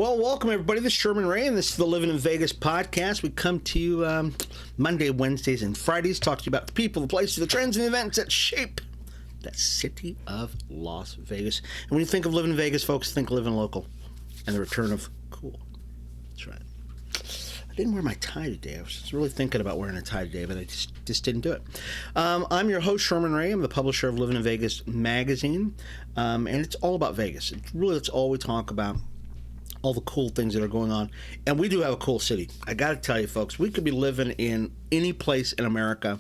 Well, welcome everybody. This is Sherman Ray, and this is the Livin in Vegas podcast. We come to you Monday, Wednesdays, and Fridays, talk to you about the people, the places, the trends, and the events that shape that city of Las Vegas. And when you think of living in Vegas, folks, think living local and the return of cool. That's right. I didn't wear my tie today. I was just really thinking about wearing a tie today, but I just didn't do it. I'm your host, Sherman Ray. I'm the publisher of Livin in Vegas magazine, and it's all about Vegas. It's all we talk about, all the cool things that are going on. And we do have a cool city. I got to tell you, folks, we could be living in any place in America,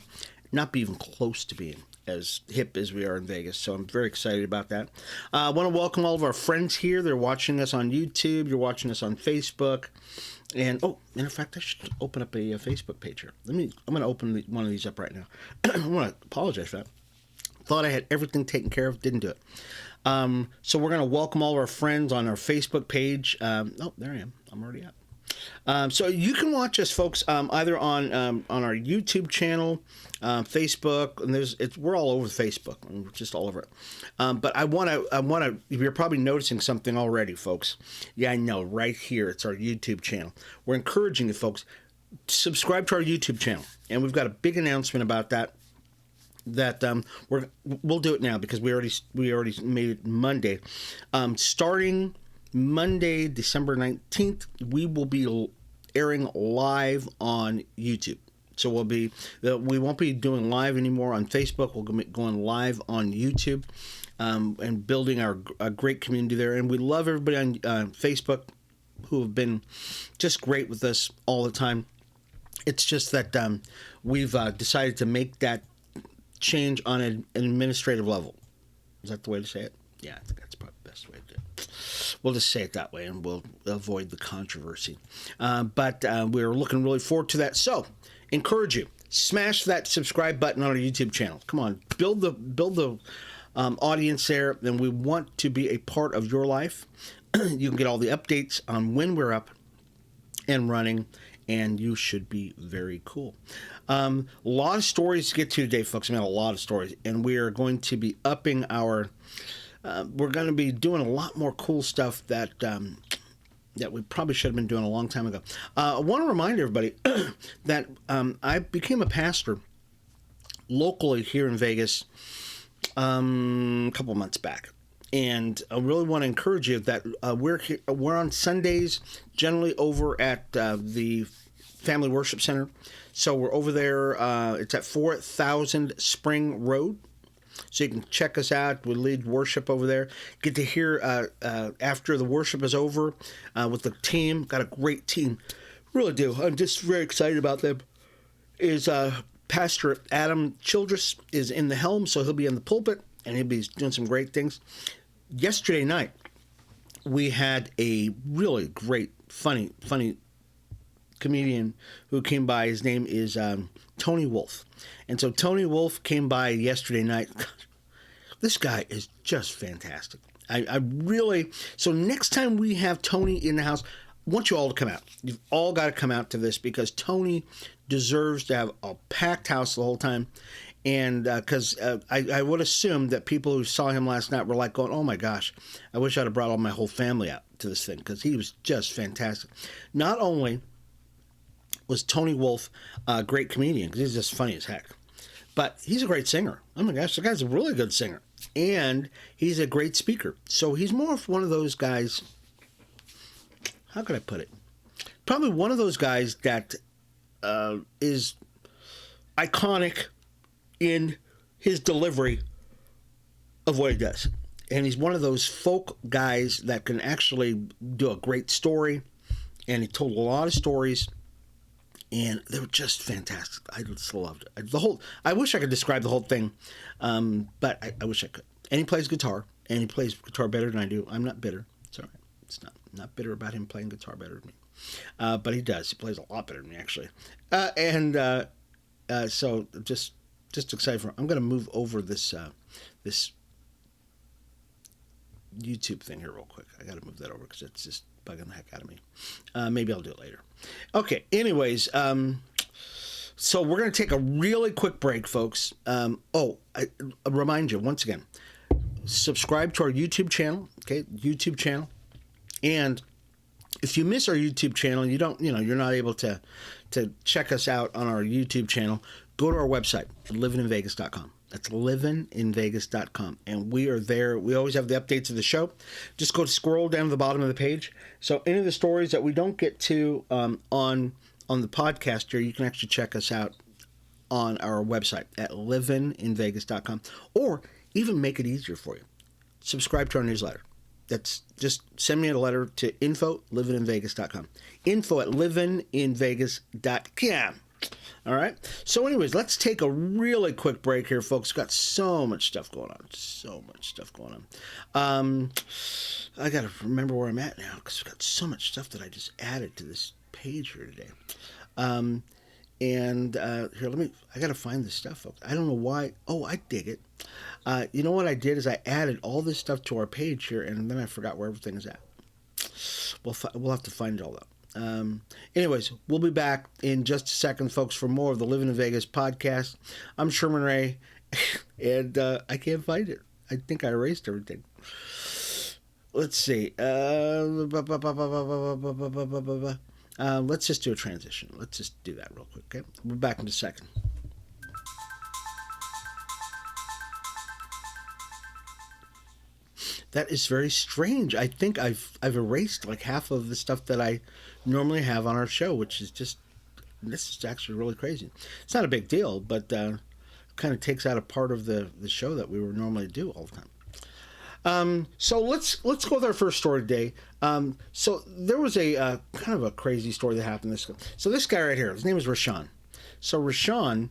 not be even close to being as hip as we are in Vegas. So I'm very excited about that. I want to welcome all of our friends here. They're watching us on YouTube. You're watching us on Facebook. And, in fact, I should open up a Facebook page here. I'm going to open one of these up right now. I want to apologize for that. Thought I had everything taken care of. Didn't do it. So we're going to welcome all of our friends on our Facebook page. There I am. I'm already up. So you can watch us, folks, either on our YouTube channel, Facebook, and we're all over Facebook. We're just all over it. But I want to. You're probably noticing something already, folks. Yeah, I know. Right here, it's our YouTube channel. We're encouraging you, folks, subscribe to our YouTube channel, and we've got a big announcement about that. We'll do it now because we already made it Monday. Starting Monday, December 19th, we will be airing live on YouTube. So we won't be doing live anymore on Facebook. We'll be going live on YouTube, and building a great community there. And we love everybody on Facebook who have been just great with us all the time. It's just that we've decided to make that change on an administrative level. Is that the way to say it? Yeah, I think that's probably the best way to do it. We'll just say it that way, and we'll avoid the controversy. But we're looking really forward to that. So, encourage you, smash that subscribe button on our YouTube channel. Come on, build the audience there, and we want to be a part of your life. You can get all the updates on when we're up and running, and you should be very cool. A lot of stories to get to today, folks. I mean, a lot of stories. And we are going to be upping our... we're going to be doing a lot more cool stuff that we probably should have been doing a long time ago. I want to remind everybody that I became a pastor locally here in Vegas a couple months back. And I really want to encourage you that we're on Sundays, generally over at the Family Worship Center. So we're over there. It's at 4000 Spring Road. So you can check us out. We lead worship over there. Get to hear after the worship is over with the team. Got a great team. Really do. I'm just very excited about them. Pastor Adam Childress is in the helm, so he'll be in the pulpit, and he'll be doing some great things. Yesterday night, we had a really great, funny comedian who came by. His name is Tony Wolf. And so Tony Wolf came by yesterday night. This guy is just fantastic. So next time we have Tony in the house, I want you all to come out. You've all got to come out to this because Tony deserves to have a packed house the whole time. And because I would assume that people who saw him last night were like going, oh my gosh, I wish I'd have brought all my whole family out to this thing because he was just fantastic. Not only was Tony Wolf a great comedian because he's just funny as heck, but he's a great singer. Oh my gosh, the guy's a really good singer. And he's a great speaker. So he's more of one of those guys, how could I put it? Probably one of those guys that is iconic in his delivery of what he does. And he's one of those folk guys that can actually do a great story. And he told a lot of stories. And they were just fantastic. I just loved it. I wish I could describe the whole thing, but I wish I could. And he plays guitar, and he plays guitar better than I do. I'm not bitter. It's all right. It's not bitter about him playing guitar better than me. But he does. He plays a lot better than me, actually. So just excited for him. I'm going to move over this YouTube thing here real quick. I got to move that over because it's just bugging the heck out of me. Maybe I'll do it later. Okay. Anyways, so we're going to take a really quick break, folks. I remind you once again, subscribe to our YouTube channel. Okay, YouTube channel, and If you miss our YouTube channel, you're not able to check us out on our YouTube channel, go to our website, livininvegas.com. That's livininvegas.com. And we are there. We always have the updates of the show. Just scroll down to the bottom of the page. So any of the stories that we don't get to on the podcast here, you can actually check us out on our website at livininvegas.com. Or even make it easier for you. Subscribe to our newsletter. That's just send me a letter to info@livininvegas.com. info@livininvegas.com. All right. So anyways, let's take a really quick break here, folks. We've got so much stuff going on. I got to remember where I'm at now because we've got so much stuff that I just added to this page here today. Here, I got to find this stuff, folks. I don't know why. Oh, I dig it. You know what I did is I added all this stuff to our page here, and then I forgot where everything is at. We'll have to find it all out. Anyways, we'll be back in just a second, folks, for more of the Livin in Vegas podcast. I'm Sherman Ray, and I can't find it. I think I erased everything. Let's see. Let's just do a transition. Let's just do that real quick, okay? We'll be back in a second. That is very strange. I think I've erased like half of the stuff that I normally have on our show, which is this is actually really crazy. It's not a big deal, but kind of takes out a part of the show that we would normally do all the time. So let's go with our first story today. So there was a kind of a crazy story that happened. So this guy right here, his name is Rashawn. So Rashawn,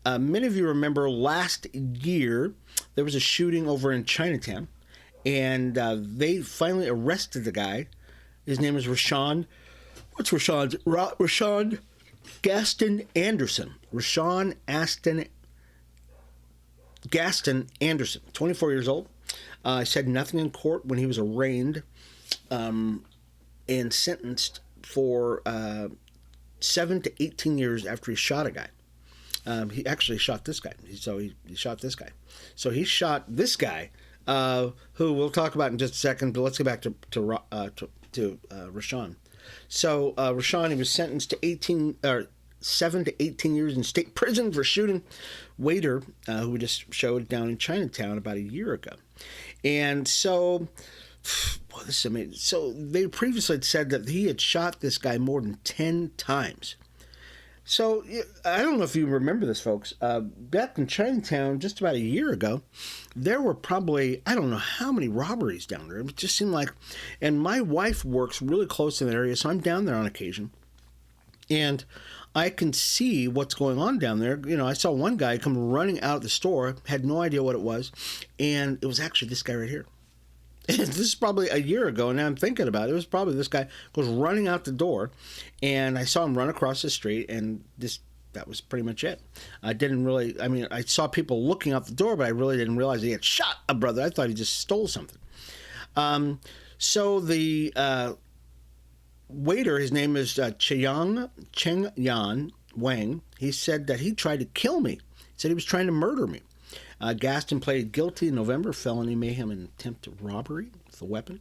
many of you remember last year there was a shooting over in Chinatown. And they finally arrested the guy. His name is Rashawn. What's Rashawn's? Rashawn Gaston Anderson. Rashawn Gaston Anderson, 24 years old. Said nothing in court when he was arraigned and sentenced for 7 to 18 years after he shot a guy. He actually shot this guy. So he shot this guy. So he shot this guy. Who we'll talk about in just a second, but let's go back to Rashawn. So Rashawn, he was sentenced to 7 to 18 years in state prison for shooting waiter who we just showed down in Chinatown about a year ago. And so, boy, this is amazing. So they previously had said that he had shot this guy more than 10 times. So, I don't know if you remember this, folks. Back in Chinatown, just about a year ago, there were probably, I don't know how many robberies down there. It just seemed like, and my wife works really close in that area, so I'm down there on occasion. And I can see what's going on down there. You know, I saw one guy come running out of the store, had no idea what it was, and it was actually this guy right here. This is probably a year ago, and now I'm thinking about it. It was probably this guy goes running out the door, and I saw him run across the street, and that was pretty much it. I saw people looking out the door, but I really didn't realize he had shot a brother. I thought he just stole something. So the waiter, his name is Cheng Yan Wang. He said that he tried to kill me. He said he was trying to murder me. Gaston pleaded guilty in November, felony mayhem and attempt robbery with a weapon.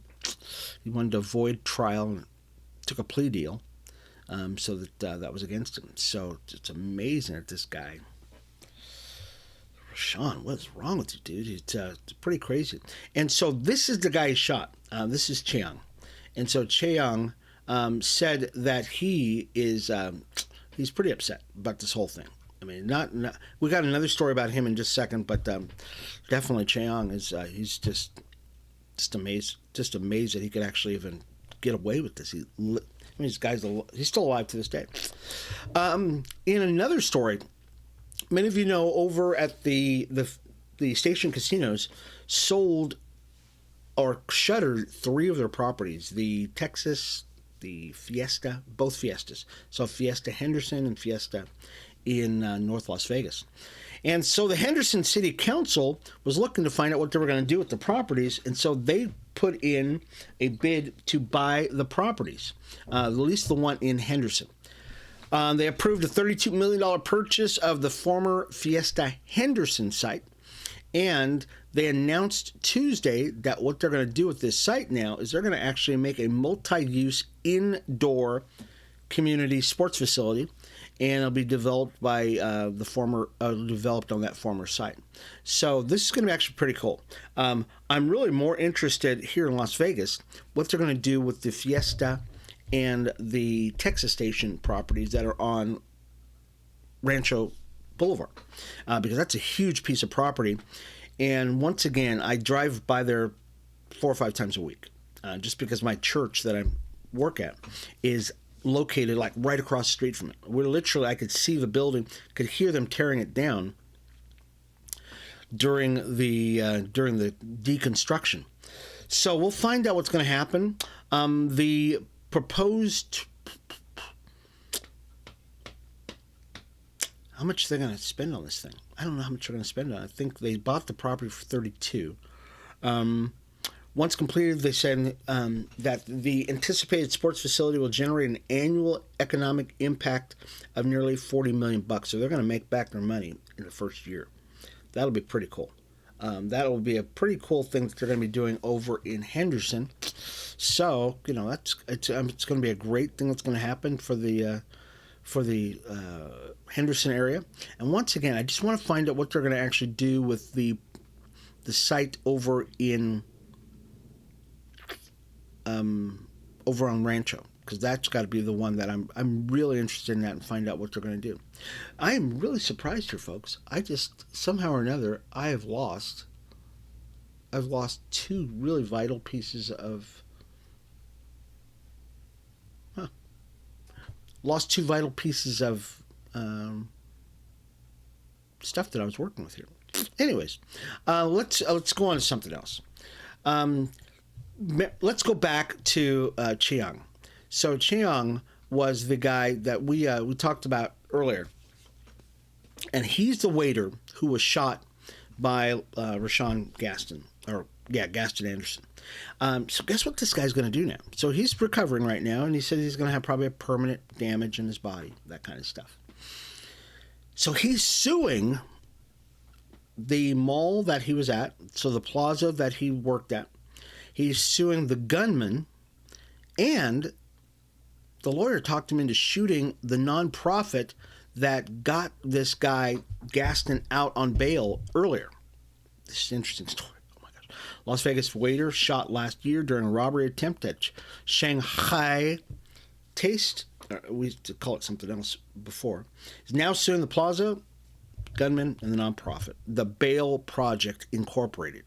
He wanted to avoid trial and took a plea deal, so that was against him. So it's amazing that this guy, Rashawn, what's wrong with you, dude? It's pretty crazy. And so this is the guy he shot. This is Chiang. And so Chiang said that he is he's pretty upset about this whole thing. I mean, not we got another story about him in just a second, but definitely Chiang is he's just amazed that he could actually even get away with this. This guy's he's still alive to this day. In another story, many of you know over at the Station Casinos sold or shuttered 3 of their properties: the Texas, the Fiesta, both Fiestas. So Fiesta Henderson and Fiesta in North Las Vegas. And so the Henderson City Council was looking to find out what they were going to do with the properties, and so they put in a bid to buy the properties, at least the one in Henderson. They approved a $32 million purchase of the former Fiesta Henderson site, And they announced Tuesday that what they're going to do with this site now is they're going to actually make a multi-use indoor community sports facility, and it'll be developed by developed on that former site. So this is going to be actually pretty cool. I'm really more interested here in Las Vegas what they're going to do with the Fiesta and the Texas Station properties that are on Rancho Boulevard, because that's a huge piece of property. And once again, I drive by there 4 or 5 times a week, just because my church that I work at is located like right across the street from it. We're literally, I could see the building, could hear them tearing it down during the deconstruction. So we'll find out what's going to happen. The proposed, how much they're going to spend on this thing? I don't know how much they're going to spend on it. I think they bought the property for $32. Once completed, they said that the anticipated sports facility will generate an annual economic impact of nearly $40 million. So they're going to make back their money in the first year. That'll be pretty cool. That'll be a pretty cool thing that they're going to be doing over in Henderson. So it's going to be a great thing that's going to happen for the Henderson area. And once again, I just want to find out what they're going to actually do with the site over in over on Rancho, because that's got to be the one that I'm really interested in that, and find out what they're going to do. I am really surprised here, folks. I just, somehow or another, I've lost 2 really vital pieces of stuff that I was working with here. Anyways, let's go on to something else. Let's go back to Chiang. So Chiang was the guy that we talked about earlier, and he's the waiter who was shot by Rashawn Gaston Anderson. So guess what this guy's going to do now? So he's recovering right now, and he said he's going to have probably a permanent damage in his body, that kind of stuff. So he's suing the mall that he was at, so the plaza that he worked at. He's suing the gunman, and the lawyer talked him into shooting the nonprofit that got this guy Gaston out on bail earlier. This is an interesting story. Oh my gosh. Las Vegas waiter shot last year during a robbery attempt at Shanghai Taste. We used to call it something else before. He's now suing the plaza, gunman, and the nonprofit, the Bail Project Incorporated.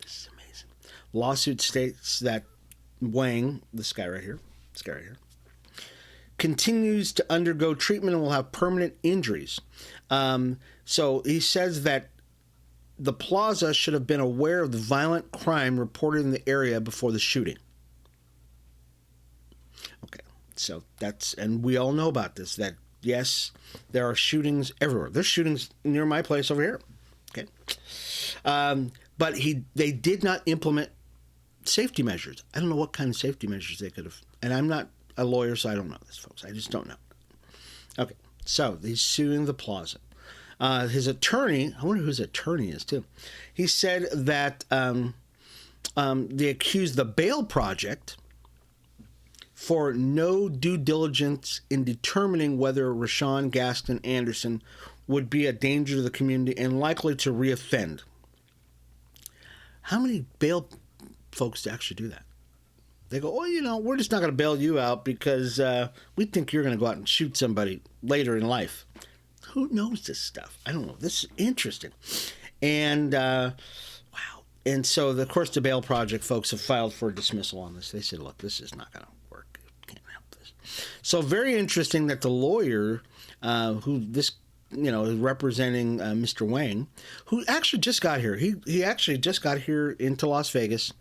This is amazing. Lawsuit states that Wang, this guy right here, continues to undergo treatment and will have permanent injuries. So he says that the plaza should have been aware of the violent crime reported in the area before the shooting. Okay, so and we all know about this, that yes, there are shootings everywhere. There's shootings near my place over here. Okay. But they did not implement safety measures. I don't know what kind of safety measures they could have. And I'm not a lawyer, so I don't know this, folks. I just don't know. Okay, so he's suing the plaza. His attorney, I wonder who his attorney is, too. He said that they accused the Bail Project for no due diligence in determining whether Rashawn Gaston Anderson would be a danger to the community and likely to reoffend. How many bail folks actually do that? They go, well, we're just not going to bail you out because we think you're going to go out and shoot somebody later in life. Who knows this stuff? I don't know. This is interesting. And, wow. And so, of course, the Bail Project folks have filed for dismissal on this. They said, look, this is not going to work. Can't help this. So, very interesting that the lawyer who this is representing Mr. Wang, who actually just got here. He actually just got here into Las Vegas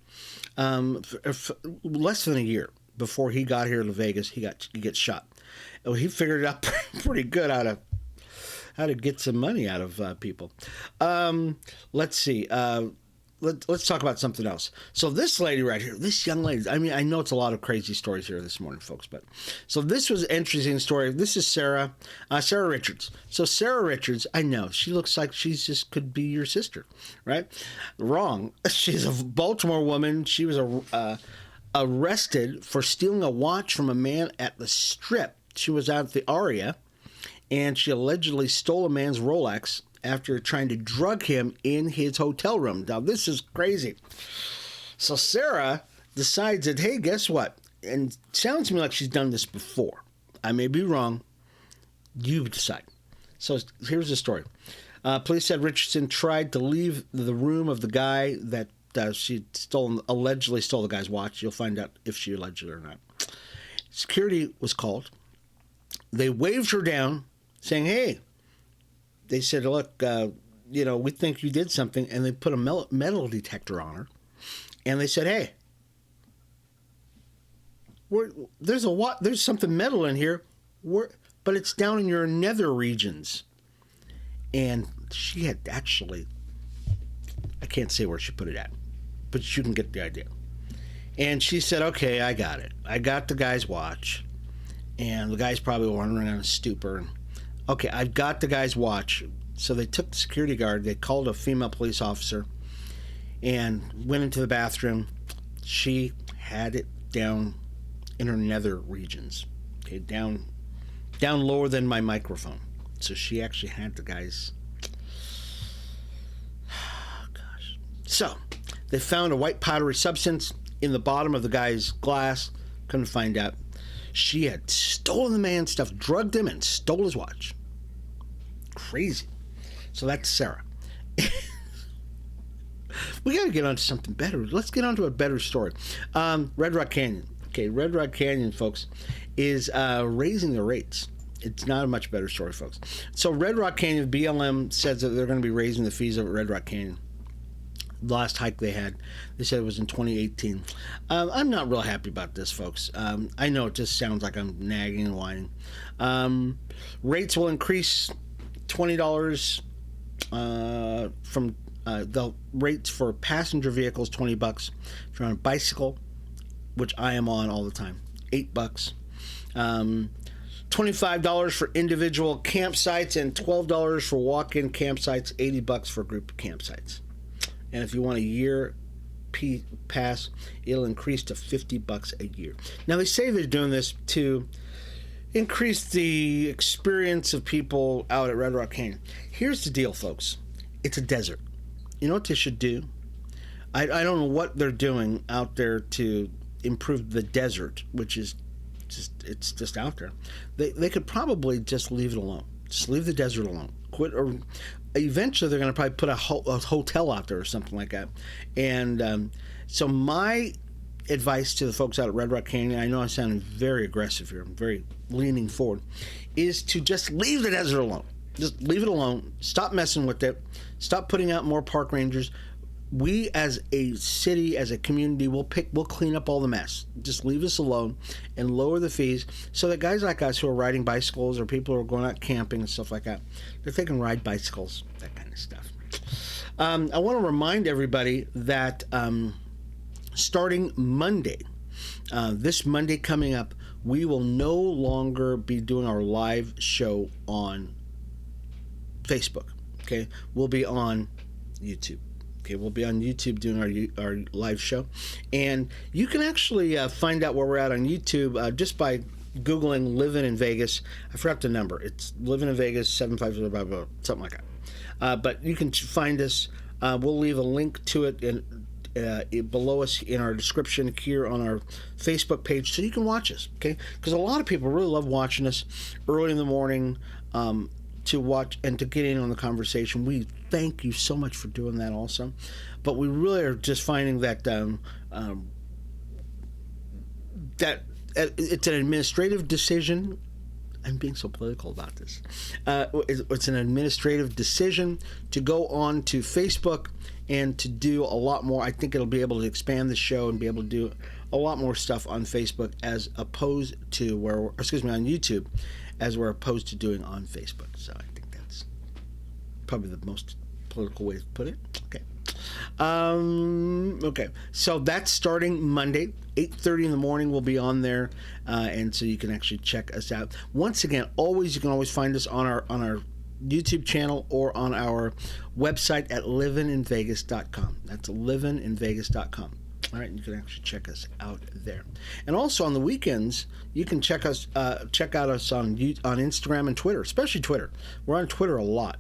for less than a year before he got here to Vegas. He gets shot. Well, he figured it out pretty good how to get some money out of people. Let's see. let's talk about something else. So this lady right here, this young lady, I mean, I know it's a lot of crazy stories here this morning, folks, but so this was an interesting story. This is Sarah Richards. So Sarah Richards, I know, she looks like she's just could be your sister, right? Wrong. She's a Baltimore woman. She was arrested for stealing a watch from a man at the Strip. She was out at the Aria, and she allegedly stole a man's Rolex after trying to drug him in his hotel room. Now, this is crazy. So Sarah decides that, hey, guess what? And it sounds to me like she's done this before. I may be wrong. You decide. So here's the story. Police said Richardson tried to leave the room of the guy that she allegedly stole the guy's watch. You'll find out if she allegedly or not. Security was called. They waved her down, saying, hey, they said, look, we think you did something. And they put a metal detector on her. And they said, hey, there's something metal in here, but it's down in your nether regions. And she had actually, I can't say where she put it at, but you can get the idea. And she said, okay, I got it. I got the guy's watch. And the guy's probably wandering on a stupor. Okay, I've got the guy's watch. So they took the security guard. They called a female police officer and went into the bathroom. She had it down in her nether regions. Okay, down lower than my microphone. So she actually had the guy's... Gosh. So they found a white powdery substance in the bottom of the guy's glass. Couldn't find out. She had stolen the man's stuff, drugged him, and stole his watch. Crazy. So that's Sarah. We got to get on to something better. Let's get on to a better story. Red Rock Canyon. Okay, Red Rock Canyon, folks, is raising the rates. It's not a much better story, folks. So Red Rock Canyon, BLM says that they're going to be raising the fees over at Red Rock Canyon. The last hike they had, they said it was in 2018. I'm not real happy about this, folks. I know it just sounds like I'm nagging and whining. Rates will increase $20 from the rates for passenger vehicles, $20. If you're on a bicycle, which I am on all the time, $8. $25 for individual campsites and $12 for walk-in campsites, $80 for group campsites. And if you want a year pass, it'll increase to $50 a year. Now, they say they're doing this to increase the experience of people out at Red Rock Canyon. Here's the deal, folks. It's a desert. You know what they should do? I don't know what they're doing out there to improve the desert, which is just out there. They could probably just leave it alone. Just leave the desert alone. Quit, or eventually they're going to probably put a hotel out there or something like that. And so my advice to the folks out at Red Rock Canyon, I know I'm sounding very aggressive here, I'm very leaning forward, is to just leave the desert alone. Just leave it alone. Stop messing with it. Stop putting out more park rangers. We as a city, as a community, we'll clean up all the mess. Just leave us alone and lower the fees so that guys like us who are riding bicycles or people who are going out camping and stuff like that they can ride bicycles, that kind of stuff. I want to remind everybody that starting Monday, this Monday coming up, we will no longer be doing our live show on Facebook. Okay, we'll be on YouTube. Okay, we'll be on YouTube doing our live show. And you can actually find out where we're at on YouTube just by Googling Livin in Vegas. I forgot the number. It's Livin in Vegas, 750, something like that. But you can find us. We'll leave a link to it below us in our description here on our Facebook page so you can watch us, okay? Because a lot of people really love watching us early in the morning to watch and to get in on the conversation. We thank you so much for doing that also. But we really are just finding that that it's an administrative decision. I'm being so political about this. It's an administrative decision to go on to Facebook and to do a lot more. I think it'll be able to expand the show and be able to do a lot more stuff on Facebook as opposed to on YouTube, as we're opposed to doing on Facebook. So I think that's probably the most political way to put it. Okay. Okay, so that's starting Monday, 8:30 in the morning. We'll be on there, and so you can actually check us out. Once again, you can always find us on our YouTube channel or on our website at livininvegas.com. That's livininvegas.com. All right, you can actually check us out there. And also on the weekends, you can check out us on Instagram and Twitter, especially Twitter. We're on Twitter a lot.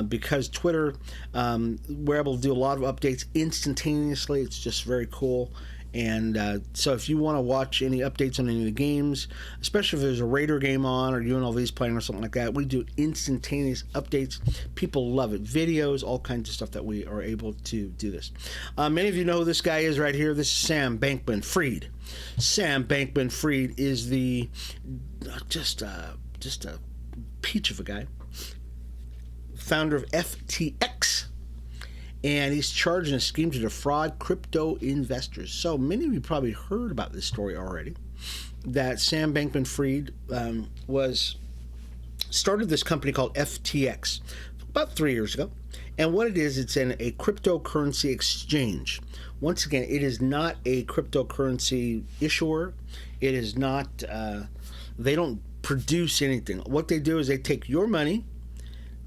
Because Twitter, we're able to do a lot of updates instantaneously. It's just very cool. And so if you want to watch any updates on any of the games, especially if there's a Raider game on or UNLV's playing or something like that, we do instantaneous updates. People love it. Videos, all kinds of stuff that we are able to do this. Many of you know who this guy is right here. This is Sam Bankman-Fried. Sam Bankman-Fried is the just a peach of a guy. Founder of FTX, and he's charged in a scheme to defraud crypto investors. So many of you probably heard about this story already, that Sam Bankman-Fried started this company called FTX about 3 years ago. And what it is, it's a cryptocurrency exchange. Once again, it is not a cryptocurrency issuer. It is not, they don't produce anything. What they do is they take your money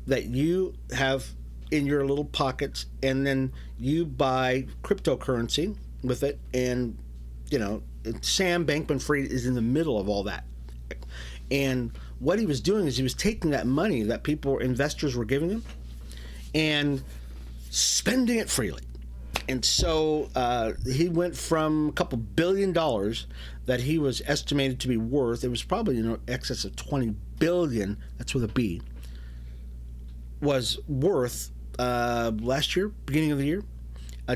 that you have in your little pockets, and then you buy cryptocurrency with it, and Sam Bankman-Fried is in the middle of all that. And what he was doing is he was taking that money that investors were giving him and spending it freely. And so he went from a couple $1 billion that he was estimated to be worth. It was probably in excess of 20 billion, that's with a B, was worth last year, beginning of the year,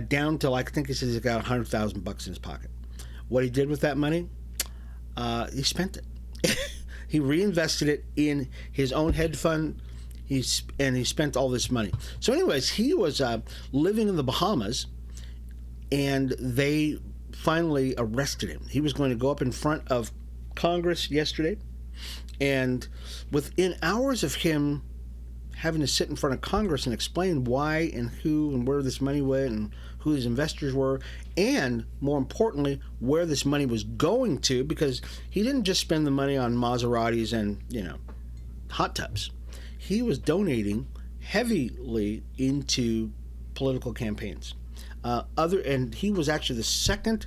down to, I think he says he got $100,000 in his pocket. What he did with that money, he spent it. He reinvested it in his own hedge fund. He spent all this money. So, anyways, he was living in the Bahamas, and they finally arrested him. He was going to go up in front of Congress yesterday, and within hours of him having to sit in front of Congress and explain why and who and where this money went and who his investors were, and more importantly, where this money was going to, because he didn't just spend the money on Maseratis and, hot tubs. He was donating heavily into political campaigns. And he was actually the second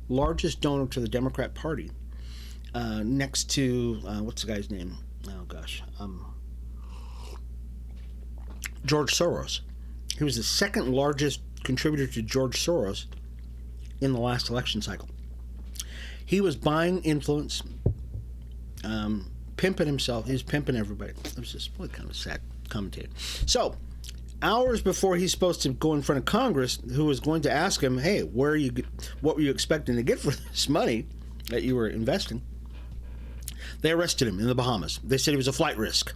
largest donor to the Democrat Party, next to, what's the guy's name? Oh, gosh. George Soros. He was the second largest contributor to George Soros in the last election cycle. He was buying influence, pimping himself. He was pimping everybody. It was just really kind of a sad commentator. So, hours before he's supposed to go in front of Congress, who was going to ask him, hey, what were you expecting to get for this money that you were investing? They arrested him in the Bahamas. They said he was a flight risk,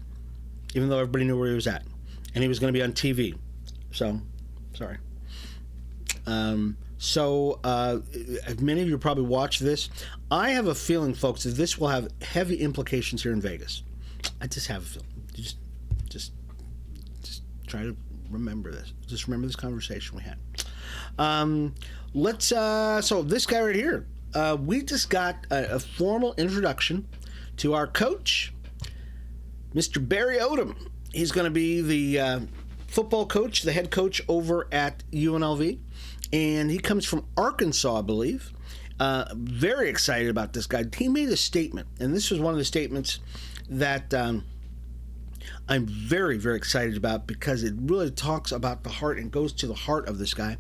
even though everybody knew where he was at. And he was going to be on TV. So, sorry. Many of you probably watch this. I have a feeling, folks, that this will have heavy implications here in Vegas. I just have a feeling. Just try to remember this. Just remember this conversation we had. So this guy right here, we just got a formal introduction to our coach, Mr. Barry Odom. He's going to be the football coach, the head coach over at UNLV. And he comes from Arkansas, I believe. Very excited about this guy. He made a statement, and this was one of the statements that I'm very, very excited about, because it really talks about the heart and goes to the heart of this guy.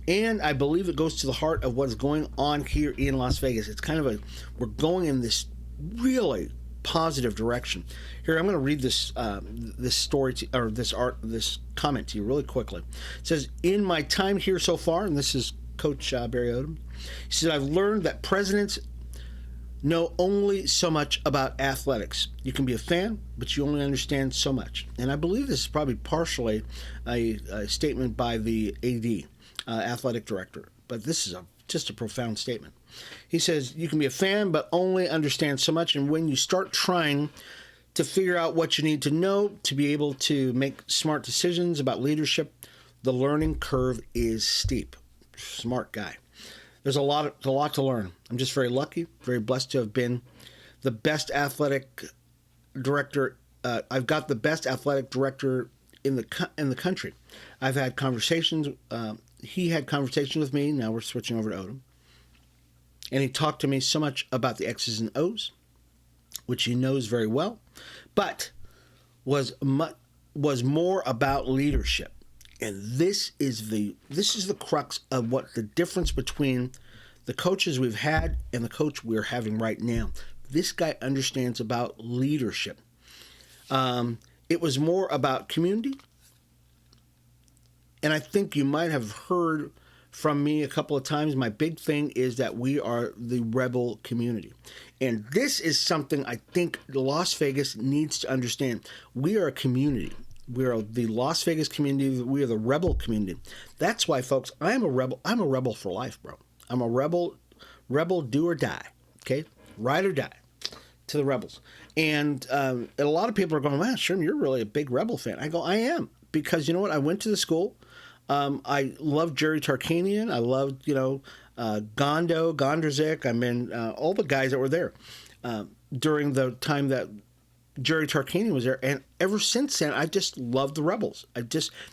And I believe it goes to the heart of what's going on here in Las Vegas. It's kind of we're going in this really positive direction. Here, I'm going to read this story this comment to you really quickly. It says, in my time here so far, and this is Coach Barry Odom, he said, I've learned that presidents know only so much about athletics. You can be a fan, but you only understand so much. And I believe this is probably partially a statement by the AD, athletic director, but this is just a profound statement. He says, you can be a fan, but only understand so much. And when you start trying to figure out what you need to know to be able to make smart decisions about leadership, The learning curve is steep. Smart guy. There's a lot to learn. I'm just very lucky, very blessed to have been the best athletic director. I've got the best athletic director in the country. I've had conversations. He had conversations with me. Now we're switching over to Odom, and he talked to me so much about the X's and O's, which he knows very well, but was more about leadership. And this is the crux of what the difference between the coaches we've had and the coach we're having right now. This guy understands about leadership. It was more about community. And I think you might have heard from me a couple of times. My big thing is that we are the rebel community. And this is something I think Las Vegas needs to understand. We are a community. We are the Las Vegas community. We are the rebel community. That's why, folks, I am a rebel. I'm a rebel for life, bro. I'm a rebel do or die. Okay? Ride or die to the rebels. And a lot of people are going, wow, Sherman, you're really a big rebel fan. I go, I am. Because you know what? I went to the school. I loved Jerry Tarkanian. I loved, Gondrzik. I mean, all the guys that were there during the time that Jerry Tarkanian was there. And ever since then, I just love the Rebels.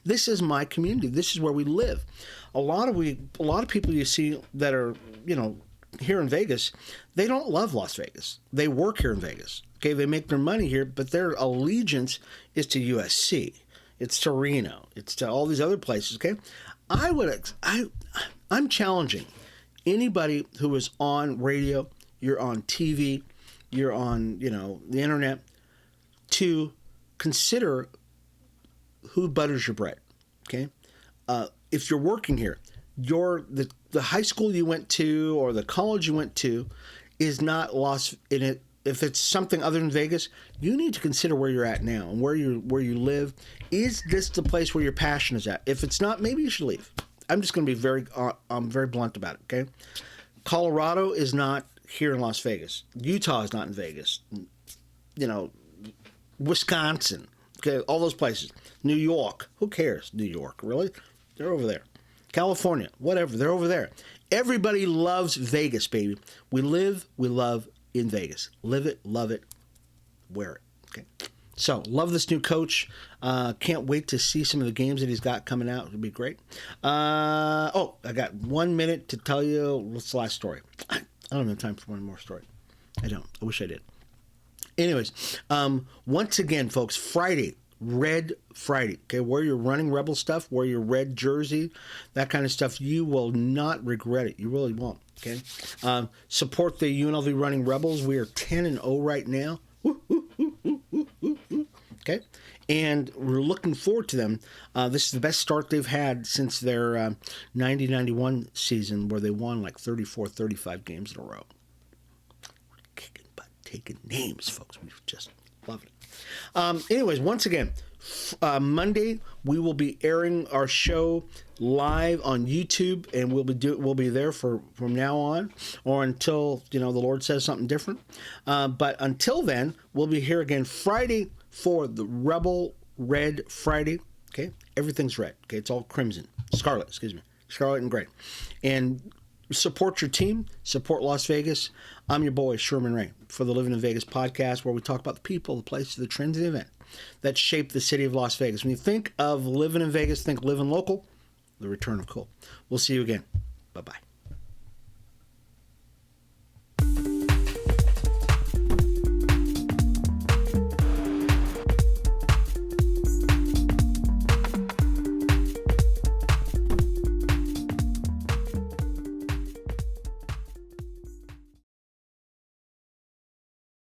This is my community. This is where we live. A lot of people you see that are, here in Vegas, they don't love Las Vegas. They work here in Vegas. Okay, they make their money here, but their allegiance is to USC. It's to Reno. It's to all these other places. Okay, I'm challenging anybody who is on radio, you're on TV, you're on the internet, to consider who butters your bread. Okay, if you're working here, the high school you went to or the college you went to is not lost in it. If it's something other than Vegas, you need to consider where you're at now and where you live. Is this the place where your passion is at? If it's not, maybe you should leave. I'm just going to be very blunt about it. Okay, Colorado is not here in Las Vegas. Utah is not in Vegas. Wisconsin. Okay, all those places. New York. Who cares? New York, really? They're over there. California, whatever. They're over there. Everybody loves Vegas, baby. We love in Vegas. Live it, love it, wear it. Okay. So, love this new coach. Can't wait to see some of the games that he's got coming out. It'll be great. I got 1 minute to tell you what's the last story. I don't have time for one more story. I don't. I wish I did. Anyways, once again, folks, Friday, Red Friday. Okay, wear your Running Rebel stuff, wear your red jersey, that kind of stuff. You will not regret it. You really won't. Okay, support the UNLV Running Rebels. We are 10-0 right now. Okay, and we're looking forward to them. This is the best start they've had since their 90-91 season, where they won like 35 games in a row. Kicking butt, taking names, folks. We've just loved it. Anyways, once again, Monday we will be airing our show live on YouTube, and we'll be there from now on, or until the Lord says something different. But until then, we'll be here again Friday for the Rebel Red Friday. Okay, everything's red. Okay, it's all scarlet and gray, and support your team, support Las Vegas. I'm your boy, Sherman Ray, for the Livin in Vegas podcast, where we talk about the people, the places, the trends, and the event that shape the city of Las Vegas. When you think of living in Vegas, think living local, the return of cool. We'll see you again. Bye-bye.